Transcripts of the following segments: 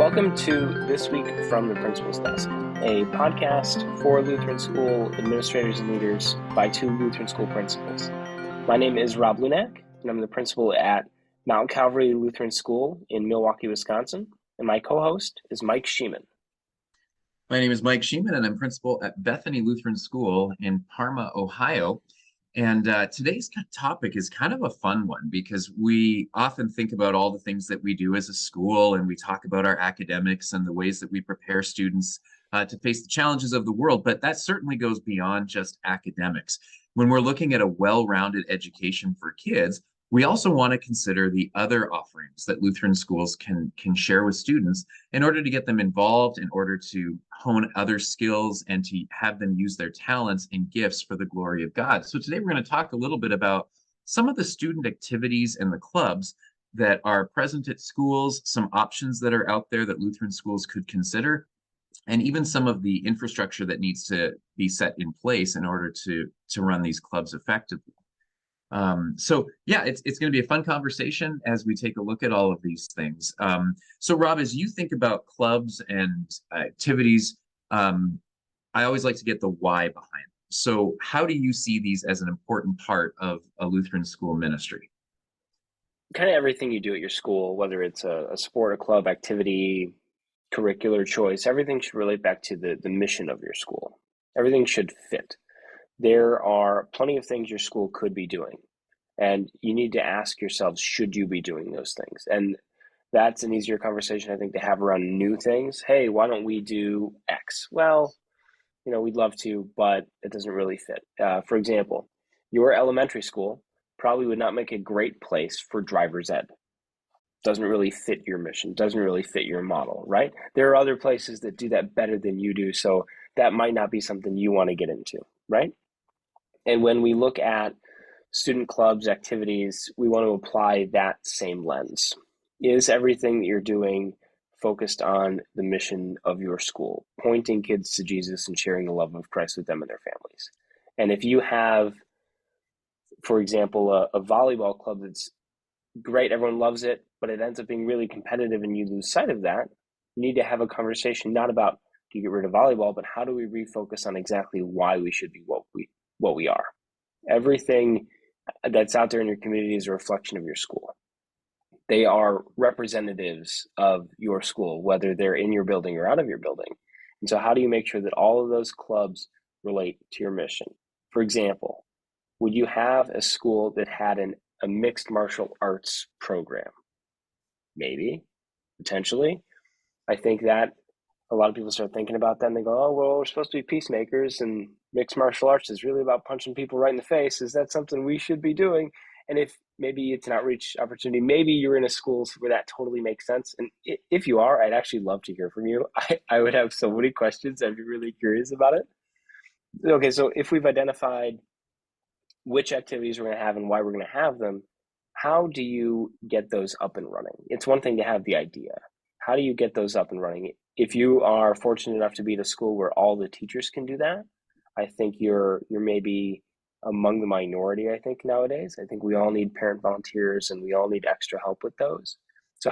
Welcome to This Week from the Principal's Desk, a podcast for Lutheran school administrators and leaders by two Lutheran school principals. My name is Rob Lunak, and I'm the principal at Mount Calvary Lutheran School in Milwaukee, Wisconsin, and my co-host is Mike Sheeman. My name is Mike Sheeman, and I'm principal at Bethany Lutheran School in Parma, Ohio. And today's topic is kind of a fun one because we often think about all the things that we do as a school, and we talk about our academics and the ways that we prepare students to face the challenges of the world. But that certainly goes beyond just academics. When we're looking at a well-rounded education for kids, we also want to consider the other offerings that Lutheran schools can share with students in order to get them involved, in order to hone other skills and to have them use their talents and gifts for the glory of God. So today we're going to talk a little bit about some of the student activities and the clubs that are present at schools, some options that are out there that Lutheran schools could consider, and even some of the infrastructure that needs to be set in place in order to run these clubs effectively. So yeah, it's going to be a fun conversation as we take a look at all of these things. So Rob, as you think about clubs and activities, I always like to get the why behind them. So how do you see these as an important part of a Lutheran school ministry? Kind of everything you do at your school, whether it's a sport, a club, activity, curricular choice, everything should relate back to the mission of your school. Everything should fit. There are plenty of things your school could be doing, and you need to ask yourselves, should you be doing those things? And that's an easier conversation, I think, to have around new things. Hey, why don't we do X? Well, we'd love to, but it doesn't really fit. For example, your elementary school probably would not make a great place for driver's ed. Doesn't really fit your mission, doesn't really fit your model, right? There are other places that do that better than you do, so that might not be something you want to get into, right? And when we look at student clubs, activities, we want to apply that same lens. Is everything that you're doing focused on the mission of your school, pointing kids to Jesus and sharing the love of Christ with them and their families? And if you have, for example, a volleyball club that's great, everyone loves it, but it ends up being really competitive and you lose sight of that, you need to have a conversation not about do you get rid of volleyball, but how do we refocus on exactly why we should be what we are. Everything that's out there in your community is a reflection of your school. They are representatives of your school, whether they're in your building or out of your building. And so how do you make sure that all of those clubs relate to your mission? For example, would you have a school that had a mixed martial arts program? Maybe, potentially. I think that a lot of people start thinking about that and they go, oh, well, we're supposed to be peacemakers and mixed martial arts is really about punching people right in the face. Is that something we should be doing? And if maybe it's an outreach opportunity, maybe you're in a school where that totally makes sense. And if you are, I'd actually love to hear from you. I would have so many questions. I'd be really curious about it. Okay, so if we've identified which activities we're going to have and why we're going to have them, how do you get those up and running? It's one thing to have the idea. How do you get those up and running? If you are fortunate enough to be at a school where all the teachers can do that, I think you're maybe among the minority, I think, nowadays. I think we all need parent volunteers and we all need extra help with those. So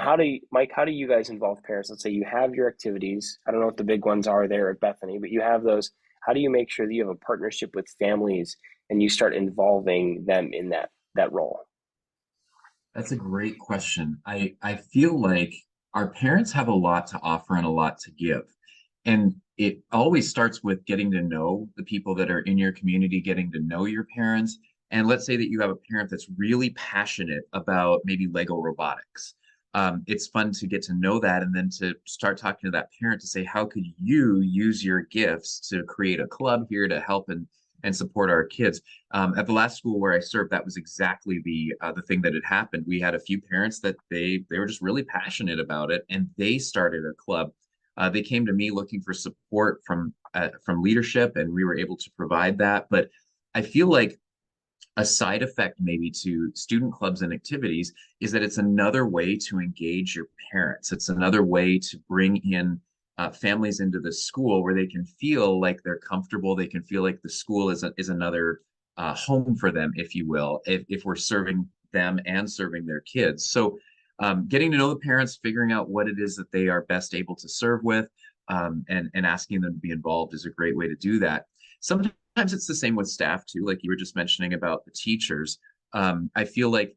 Mike, how do you guys involve parents? Let's say you have your activities. I don't know what the big ones are there at Bethany, but you have those. How do you make sure that you have a partnership with families and you start involving them in that role? That's a great question. I feel like our parents have a lot to offer and a lot to give. And it always starts with getting to know the people that are in your community, getting to know your parents. And let's say that you have a parent that's really passionate about maybe Lego robotics. It's fun to get to know that and then to start talking to that parent to say, how could you use your gifts to create a club here to help and support our kids? At the last school where I served, that was exactly the thing that had happened. We had a few parents that they were just really passionate about it, and they started a club. They came to me looking for support from leadership, and we were able to provide that. But I feel like a side effect maybe to student clubs and activities is that it's another way to engage your parents. It's another way to bring in families into the school where they can feel like they're comfortable. They can feel like the school is another home for them, if you will, if we're serving them and serving their kids. So Getting to know the parents, figuring out what it is that they are best able to serve with, and asking them to be involved is a great way to do that. Sometimes it's the same with staff too, like you were just mentioning about the teachers. I feel like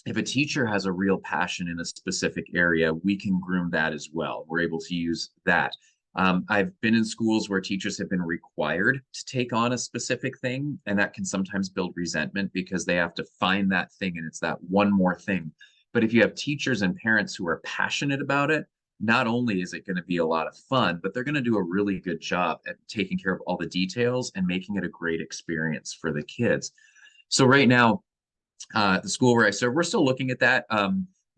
if a teacher has a real passion in a specific area, we can groom that as well. We're able to use that. I've been in schools where teachers have been required to take on a specific thing, and that can sometimes build resentment because they have to find that thing and it's that one more thing. But if you have teachers and parents who are passionate about it, not only is it going to be a lot of fun, but they're going to do a really good job at taking care of all the details and making it a great experience for the kids. So right now, the school where I serve, we're still looking at that.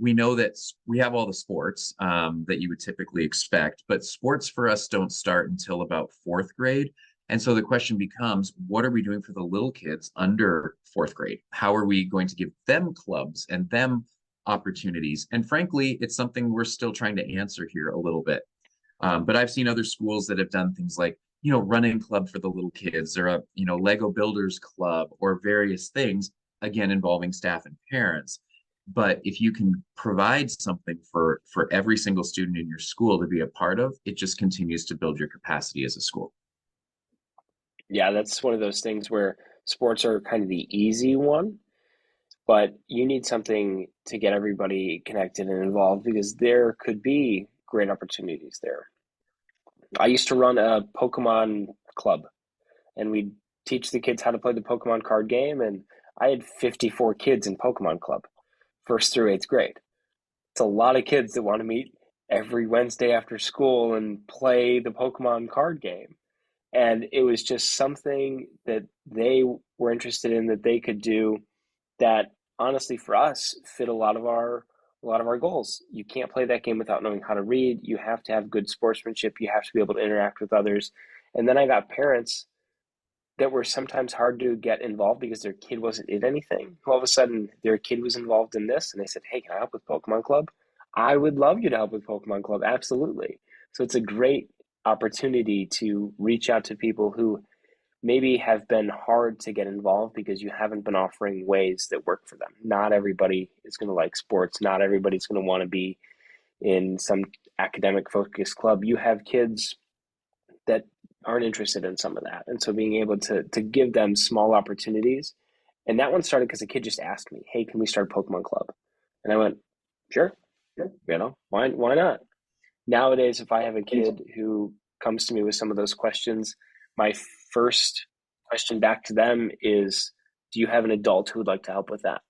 We know that we have all the sports that you would typically expect, but sports for us don't start until about fourth grade. And so the question becomes, what are we doing for the little kids under fourth grade? How are we going to give them clubs and them opportunities? And frankly, it's something we're still trying to answer here a little bit. But I've seen other schools that have done things like, running club for the little kids or a, Lego builders club or various things, again, involving staff and parents. But if you can provide something for every single student in your school to be a part of, it just continues to build your capacity as a school. Yeah, that's one of those things where sports are kind of the easy one, but you need something to get everybody connected and involved because there could be great opportunities there. I used to run a Pokemon club, and we'd teach the kids how to play the Pokemon card game, and I had 54 kids in Pokemon club, first through eighth grade. It's a lot of kids that want to meet every Wednesday after school and play the Pokemon card game. And it was just something that they were interested in that they could do that honestly for us fit a lot of our goals. You can't play that game without knowing how to read. You have to have good sportsmanship. You have to be able to interact with others. And then I got parents that were sometimes hard to get involved because their kid wasn't in anything. All of a sudden, their kid was involved in this, and they said, "Hey, can I help with Pokemon Club?" I would love you to help with Pokemon Club, absolutely. So it's a great opportunity to reach out to people who maybe have been hard to get involved because you haven't been offering ways that work for them. Not everybody is going to like sports. Not everybody's going to want to be in some academic focused club. You have kids that aren't interested in some of that. And so being able to give them small opportunities. And that one started because a kid just asked me, "Hey, can we start a Pokemon Club?" And I went, "Sure. Why not?" Nowadays, if I have a kid who comes to me with some of those questions, my first question back to them is, do you have an adult who would like to help with that?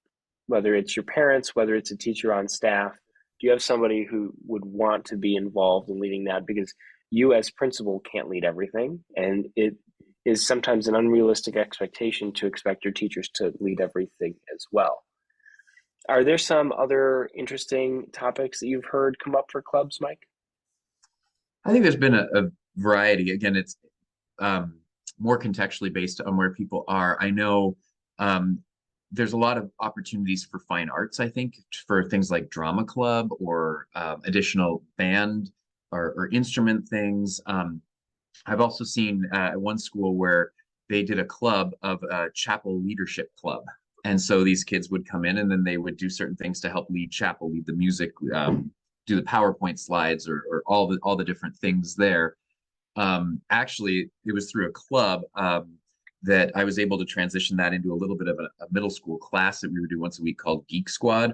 Whether it's your parents, whether it's a teacher on staff, do you have somebody who would want to be involved in leading that? Because you as principal can't lead everything, and it is sometimes an unrealistic expectation to expect your teachers to lead everything as well. Are there some other interesting topics that you've heard come up for clubs, Mike? I think there's been a variety. Again, it's um, more contextually based on where people are. I know um, there's a lot of opportunities for fine arts, I think, for things like drama club or additional band or instrument things. I've also seen at one school where they did a club of a chapel leadership club. And so these kids would come in and then they would do certain things to help lead chapel, lead the music, do the PowerPoint slides or all the different things there. Actually, it was through a club that I was able to transition that into a little bit of a middle school class that we would do once a week called Geek Squad.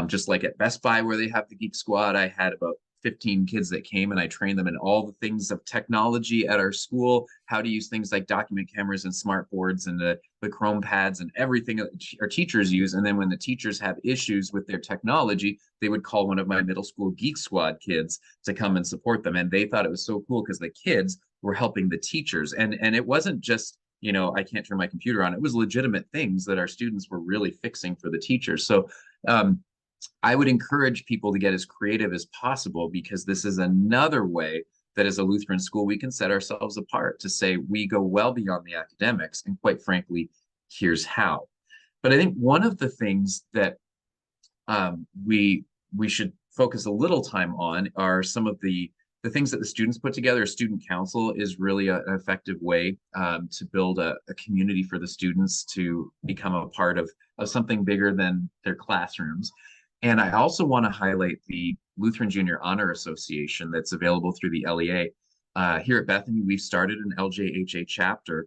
Just like at Best Buy, where they have the Geek Squad, I had about 15 kids that came and I trained them in all the things of technology at our school, how to use things like document cameras and smart boards and the Chrome pads and everything our teachers use. And then when the teachers have issues with their technology, they would call one of my middle school Geek Squad kids to come and support them. And they thought it was so cool because the kids were helping the teachers. And it wasn't just, I can't turn my computer on. It was legitimate things that our students were really fixing for the teachers. So I would encourage people to get as creative as possible because this is another way that as a Lutheran school, we can set ourselves apart to say we go well beyond the academics. And quite frankly, here's how. But I think one of the things that we should focus a little time on are some of the things that the students put together. A student council is really an effective way to build a community for the students to become a part of something bigger than their classrooms. And I also want to highlight the Lutheran Junior Honor Association that's available through the LEA. Here at Bethany, we've started an LJHA chapter.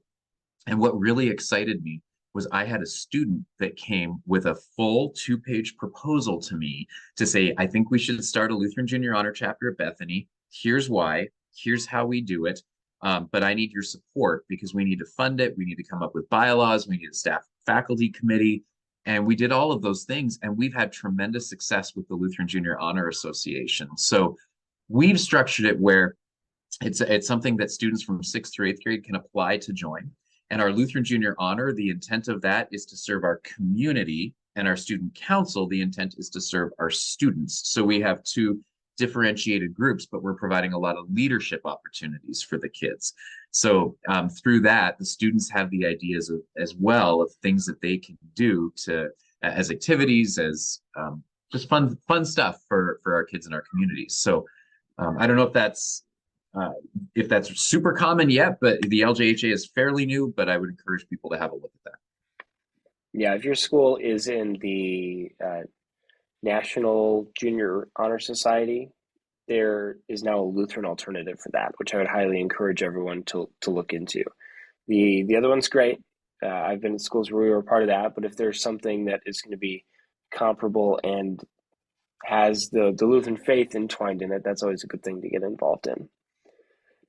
And what really excited me was I had a student that came with a full 2-page proposal to me to say, I think we should start a Lutheran Junior Honor chapter at Bethany. Here's why. Here's how we do it. But I need your support because we need to fund it. We need to come up with bylaws. We need a staff faculty committee. And we did all of those things. And we've had tremendous success with the Lutheran Junior Honor Association. So we've structured it where it's something that students from 6th through 8th grade can apply to join. And our Lutheran Junior Honor, the intent of that is to serve our community, and our student council, the intent is to serve our students. So we have two differentiated groups, but we're providing a lot of leadership opportunities for the kids. So through that, the students have the ideas as well of things that they can do to as activities, as just fun stuff for our kids in our communities. So I don't know if that's super common yet, but the LJHA is fairly new, but I would encourage people to have a look at that. Yeah, if your school is in the National Junior Honor Society, there is now a Lutheran alternative for that, which I would highly encourage everyone to look into. The other one's great. I've been in schools where we were part of that, but if there's something that is going to be comparable and has the Lutheran faith entwined in it, that's always a good thing to get involved in.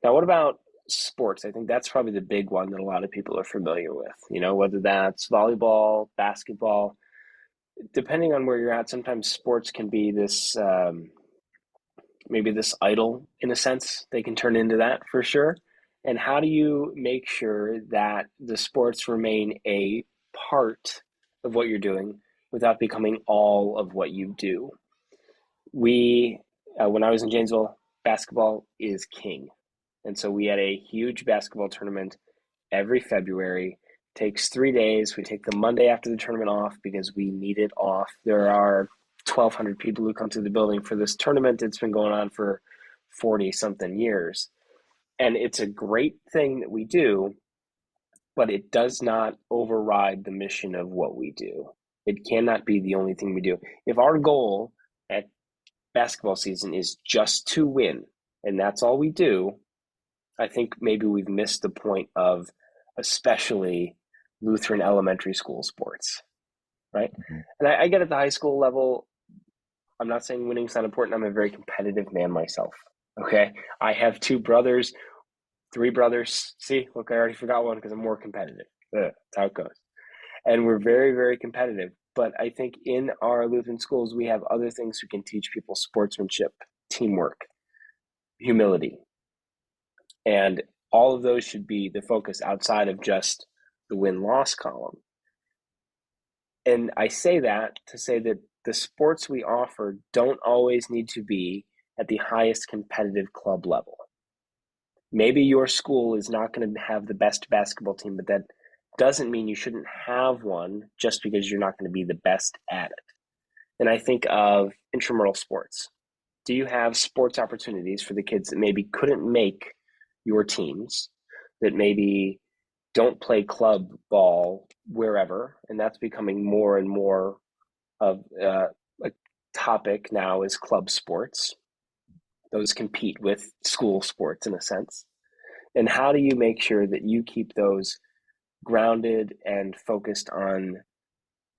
Now, what about sports? I think that's probably the big one that a lot of people are familiar with, whether that's volleyball, basketball, depending on where you're at. Sometimes sports can be this maybe this idol in a sense. They can turn into that for sure. And how do you make sure that the sports remain a part of what you're doing without becoming all of what you do? When I was in Janesville, basketball is king. And so we had a huge basketball tournament every February. It takes 3 days. We take the Monday after the tournament off because we need it off. There are 1,200 people who come to the building for this tournament. It's been going on for 40 something years. And it's a great thing that we do, but it does not override the mission of what we do. It cannot be the only thing we do. If our goal at basketball season is just to win, and that's all we do, I think maybe we've missed the point of especially Lutheran elementary school sports, right? Mhm. And I get at the high school level, I'm not saying winning's not important. I'm a very competitive man myself, okay? I have 2 brothers, 3 brothers. See, look, I already forgot one because I'm more competitive. That's how it goes. And we're very, very competitive. But I think in our Lutheran schools, we have other things who can teach people sportsmanship, teamwork, humility. And all of those should be the focus outside of just the win-loss column. And I say that to say that the sports we offer don't always need to be at the highest competitive club level. Maybe your school is not going to have the best basketball team, but that doesn't mean you shouldn't have one just because you're not going to be the best at it. And I think of intramural sports. Do you have sports opportunities for the kids that maybe couldn't make your teams, that maybe don't play club ball wherever? And that's becoming more and more of a topic now, is club sports. Those compete with school sports in a sense. And how do you make sure that you keep those grounded and focused on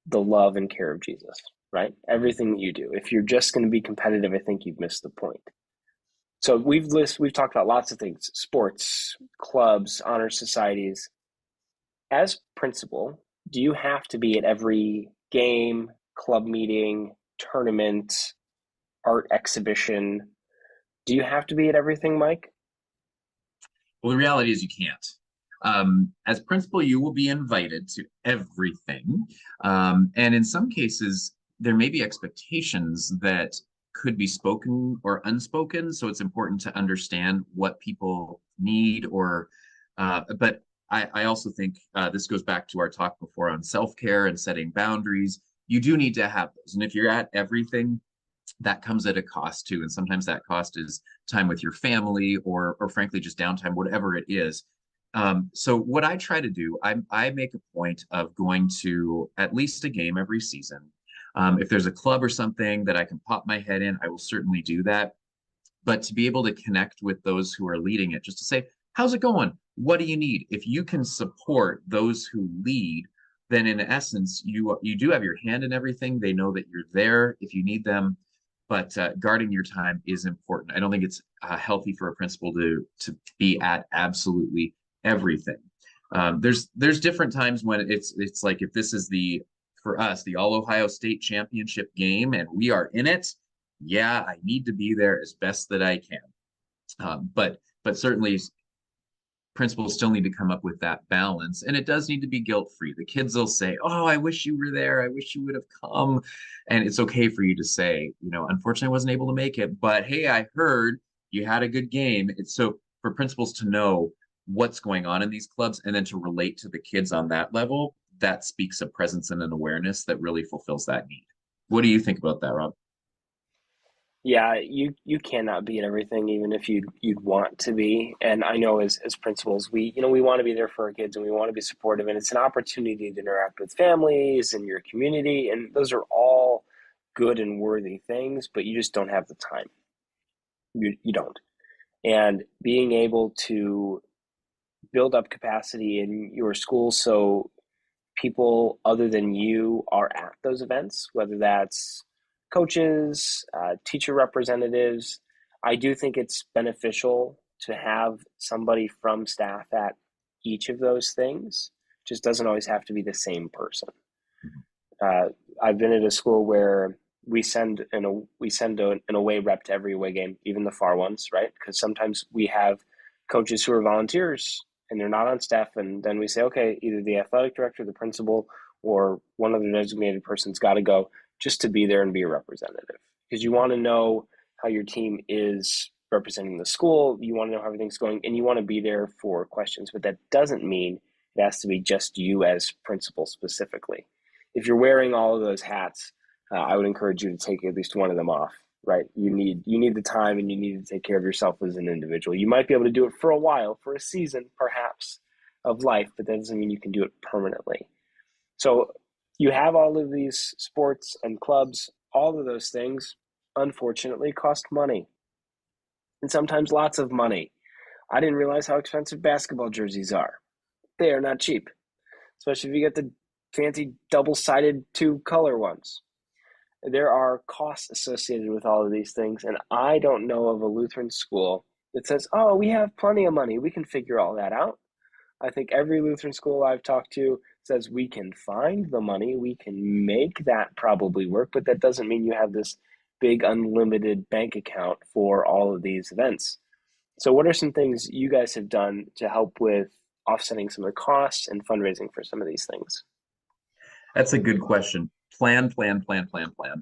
the love and care of Jesus, right? Everything that you do. If you're just going to be competitive, I think you've missed the point. So we've talked about lots of things: sports, clubs, honor societies. As principal, do you have to be at every game, club meeting, tournament, art exhibition? Do you have to be at everything, Mike? Well, the reality is you can't. As principal, you will be invited to everything. And in some cases, there may be expectations that could be spoken or unspoken. So it's important to understand what people need but I also think this goes back to our talk before on self-care and setting boundaries. You do need to have those. And if you're at everything, that comes at a cost too. And sometimes that cost is time with your family or frankly, just downtime, whatever it is. So what I try to do, I make a point of going to at least a game every season. If there's a club or something that I can pop my head in, I will certainly do that. But to be able to connect with those who are leading it, just to say, how's it going? What do you need? If you can support those who lead, then in essence, you do have your hand in everything. They know that you're there if you need them, but guarding your time is important. I don't think it's healthy for a principal to be at absolutely everything. There's different times when it's like if this is the for us the All Ohio State Championship game and we are in it, yeah, I need to be there as best that I can. But certainly principals still need to come up with that balance, and it does need to be guilt free. The kids will say, "Oh, I wish you were there. I wish you would have come," and it's okay for you to say, unfortunately, I wasn't able to make it, but hey, I heard you had a good game. It's so for principals to know what's going on in these clubs and then to relate to the kids on that level. That speaks of presence and an awareness that really fulfills that need. What do you think about that, Rob? Yeah, you cannot be at everything, even if you'd want to be. And I know as principals, we want to be there for our kids and we want to be supportive, and it's an opportunity to interact with families and your community, and those are all good and worthy things, but you just don't have the time. You don't. And being able to build up capacity in your school so people other than you are at those events, whether that's coaches, teacher representatives. I do think it's beneficial to have somebody from staff at each of those things. Just doesn't always have to be the same person. Uh, I've been at a school where we send an away rep to every away game, even the far ones, right? Because sometimes we have coaches who are volunteers and they're not on staff, and then we say, okay, either the athletic director, the principal, or one of the designated person's got to go just to be there and be a representative, because you want to know how your team is representing the school. You want to know how everything's going, and you want to be there for questions. But that doesn't mean it has to be just you as principal specifically. If you're wearing all of those hats, I would encourage you to take at least one of them off. Right? You need the time, and you need to take care of yourself as an individual. You might be able to do it for a while, for a season, perhaps, of life, but that doesn't mean you can do it permanently. So you have all of these sports and clubs. All of those things, unfortunately, cost money, and sometimes lots of money. I didn't realize how expensive basketball jerseys are. They are not cheap, especially if you get the fancy double-sided two-color ones. There are costs associated with all of these things, and I don't know of a Lutheran school that says, oh, we have plenty of money, we can figure all that out. I think every Lutheran school I've talked to says we can find the money, we can make that probably work, but that doesn't mean you have this big unlimited bank account for all of these events. So what are some things you guys have done to help with offsetting some of the costs and fundraising for some of these things? That's a good question. Plan, plan, plan, plan, plan.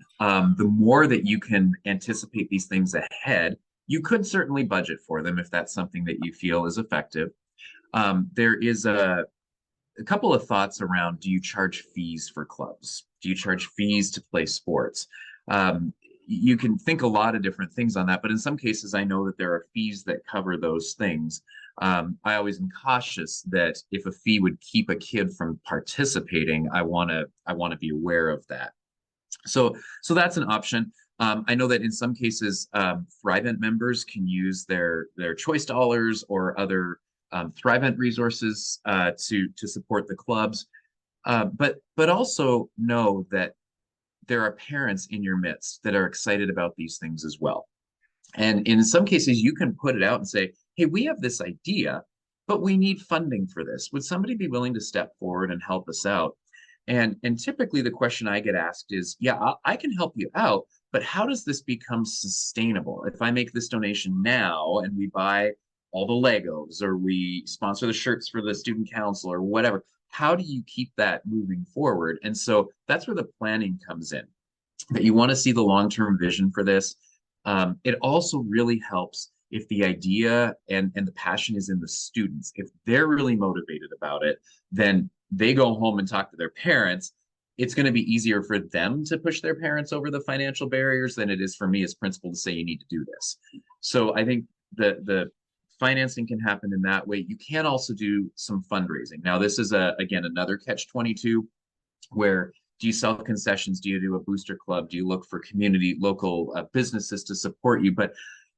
The more that you can anticipate these things ahead, you could certainly budget for them if that's something that you feel is effective. There is a couple of thoughts around, do you charge fees for clubs? Do you charge fees to play sports? You can think a lot of different things on that, but in some cases, I know that there are fees that cover those things. I always am cautious that if a fee would keep a kid from participating, I want to be aware of that. So that's an option. I know that in some cases, Thrivent members can use their choice dollars or other Thrivent resources to support the clubs. But also know that there are parents in your midst that are excited about these things as well. And in some cases, you can put it out and say, hey, we have this idea, but we need funding for this. Would somebody be willing to step forward and help us out? And typically the question I get asked is, yeah, I can help you out, but how does this become sustainable? If I make this donation now and we buy all the Legos or we sponsor the shirts for the student council or whatever, how do you keep that moving forward? And so that's where the planning comes in, that you want to see the long-term vision for this. It also really helps if the idea and the passion is in the students. If they're really motivated about it, then they go home and talk to their parents. It's going to be easier for them to push their parents over the financial barriers than it is for me as principal to say you need to do this. So I think the financing can happen in that way. You can also do some fundraising. Now, this is again another catch 22 where Do you sell concessions? Do you do a booster club? Do you look for community, local businesses to support you? But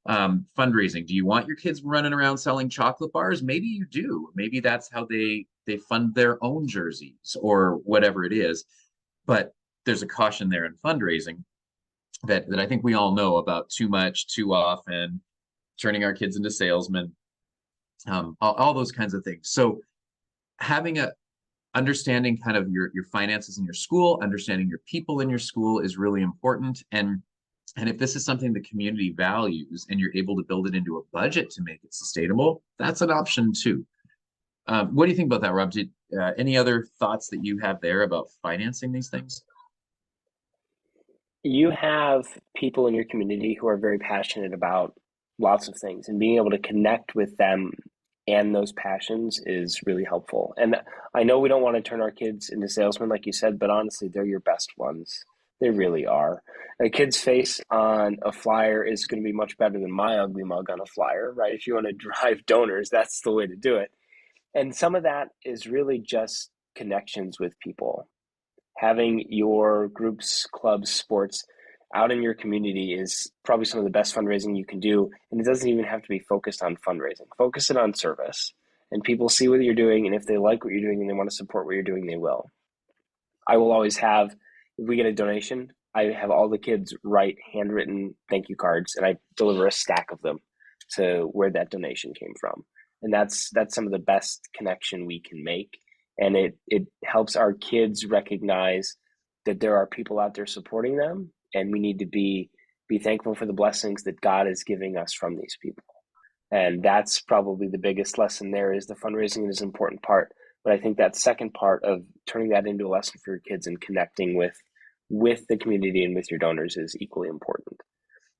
fundraising, do you want your kids running around selling chocolate bars? Maybe you do. Maybe that's how they fund their own jerseys or whatever it is. But there's a caution there in fundraising that I think we all know about: too much, too often, turning our kids into salesmen, all those kinds of things. So having a understanding kind of your finances in your school, understanding your people in your school is really important. And if this is something the community values and you're able to build it into a budget to make it sustainable, that's an option too. What do you think about that, Rob? Any other thoughts that you have there about financing these things? You have people in your community who are very passionate about lots of things, and being able to connect with them and those passions is really helpful. And I know we don't want to turn our kids into salesmen, like you said, but honestly, they're your best ones. They really are. A kid's face on a flyer is going to be much better than my ugly mug on a flyer, right? If you want to drive donors, that's the way to do it. And some of that is really just connections with people. Having your groups, clubs, sports out in your community is probably some of the best fundraising you can do. And it doesn't even have to be focused on fundraising. Focus it on service. And people see what you're doing. And if they like what you're doing and they want to support what you're doing, they will. I will always have, if we get a donation, I have all the kids write handwritten thank you cards, and I deliver a stack of them to where that donation came from. And that's some of the best connection we can make. And it helps our kids recognize that there are people out there supporting them, and we need to be thankful for the blessings that God is giving us from these people. And that's probably the biggest lesson there. Is the fundraising is an important part, but I think that second part of turning that into a lesson for your kids and connecting with the community and with your donors is equally important.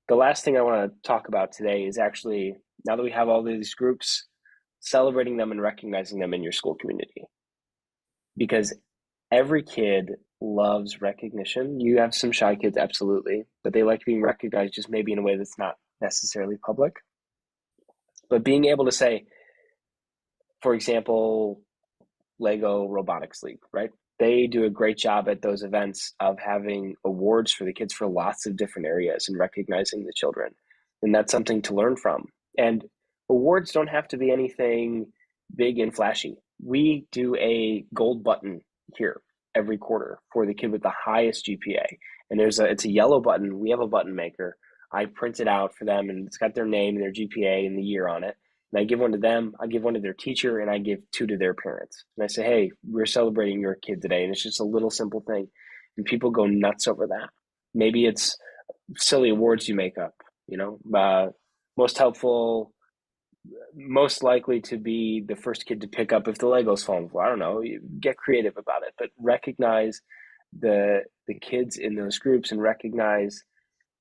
The last thing I want to talk about today is actually, now that we have all these groups, celebrating them and recognizing them in your school community, because every kid loves recognition. You have some shy kids, absolutely, but they like being recognized, just maybe in a way that's not necessarily public. But being able to say, for example, Lego Robotics League, right? They do a great job at those events of having awards for the kids for lots of different areas and recognizing the children. And that's something to learn from. And awards don't have to be anything big and flashy. We do a gold button here every quarter for the kid with the highest GPA. And it's a yellow button. We have a button maker. I print it out for them, and it's got their name and their GPA and the year on it. And I give one to them, I give one to their teacher, and I give two to their parents. And I say, hey, we're celebrating your kid today. And it's just a little simple thing. And people go nuts over that. Maybe it's silly awards you make up, most helpful, most likely to be the first kid to pick up if the Legos fall on the floor. I don't know. You get creative about it, but recognize the kids in those groups and recognize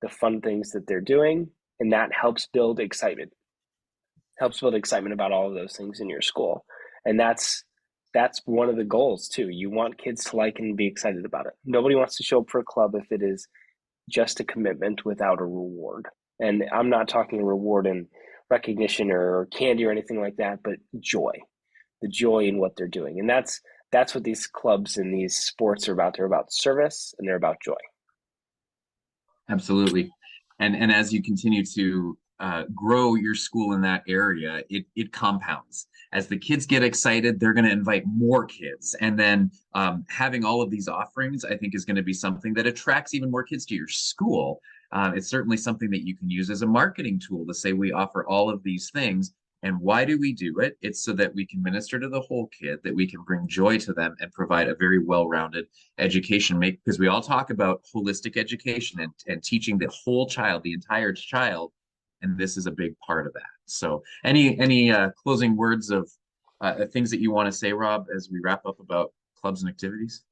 the fun things that they're doing. And that helps build excitement about all of those things in your school. And that's one of the goals too. You want kids to like and be excited about it. Nobody wants to show up for a club if it is just a commitment without a reward. And I'm not talking a reward in recognition or candy or anything like that, but joy, the joy in what they're doing. And that's what these clubs and these sports are about. They're about service and they're about joy. Absolutely. And as you continue to grow your school in that area, it compounds. As the kids get excited, they're going to invite more kids. And then having all of these offerings, I think, is going to be something that attracts even more kids to your school. It's certainly something that you can use as a marketing tool to say we offer all of these things. And why do we do it? It's so that we can minister to the whole kid, that we can bring joy to them and provide a very well-rounded education. Because we all talk about holistic education and teaching the whole child, the entire child, and this is a big part of that. So, any closing words of things that you want to say, Rob, as we wrap up about clubs and activities?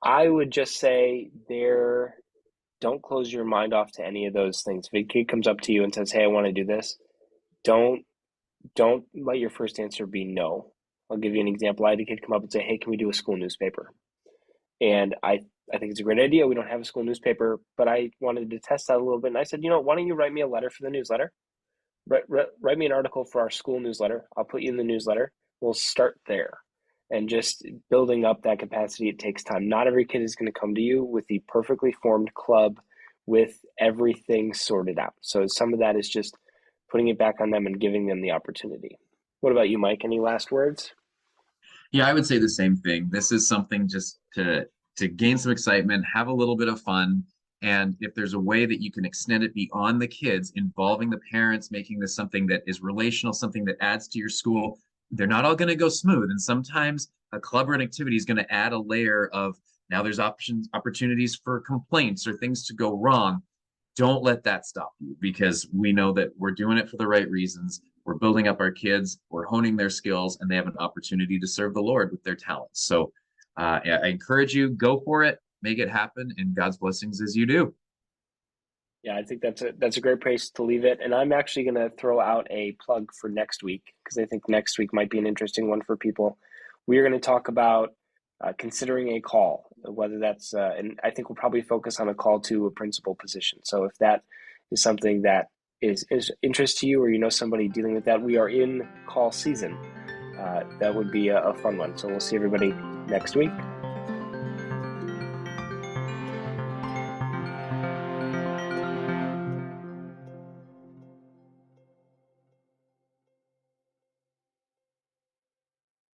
I would just say don't close your mind off to any of those things. If a kid comes up to you and says, hey, I want to do this, don't don't let your first answer be no. I'll give you an example. I had a kid come up and say, hey, can we do a school newspaper? And I think it's a great idea. We don't have a school newspaper, but I wanted to test that a little bit. And I said, why don't you write me a letter for the newsletter? Write me an article for our school newsletter. I'll put you in the newsletter. We'll start there. and just building up that capacity, it takes time. Not every kid is going to come to you with the perfectly formed club with everything sorted out. So some of that is just putting it back on them and giving them the opportunity. What about you, Mike? Any last words? Yeah, I would say the same thing. This is something just to gain some excitement, have a little bit of fun, and if there's a way that you can extend it beyond the kids, involving the parents, making this something that is relational, something that adds to your school, they're not all going to go smooth. And sometimes a club or an activity is going to add a layer of now there's opportunities for complaints or things to go wrong. Don't let that stop you because we know that we're doing it for the right reasons. We're building up our kids, we're honing their skills, and they have an opportunity to serve the Lord with their talents. So I encourage you, go for it, make it happen, and God's blessings as you do. Yeah, I think that's a great place to leave it. And I'm actually going to throw out a plug for next week because I think next week might be an interesting one for people. We are going to talk about considering a call, whether that's and I think we'll probably focus on a call to a principal position. So if that is something that is interest to you, or you know somebody dealing with that, we are in call season. That would be a fun one. So we'll see everybody next week.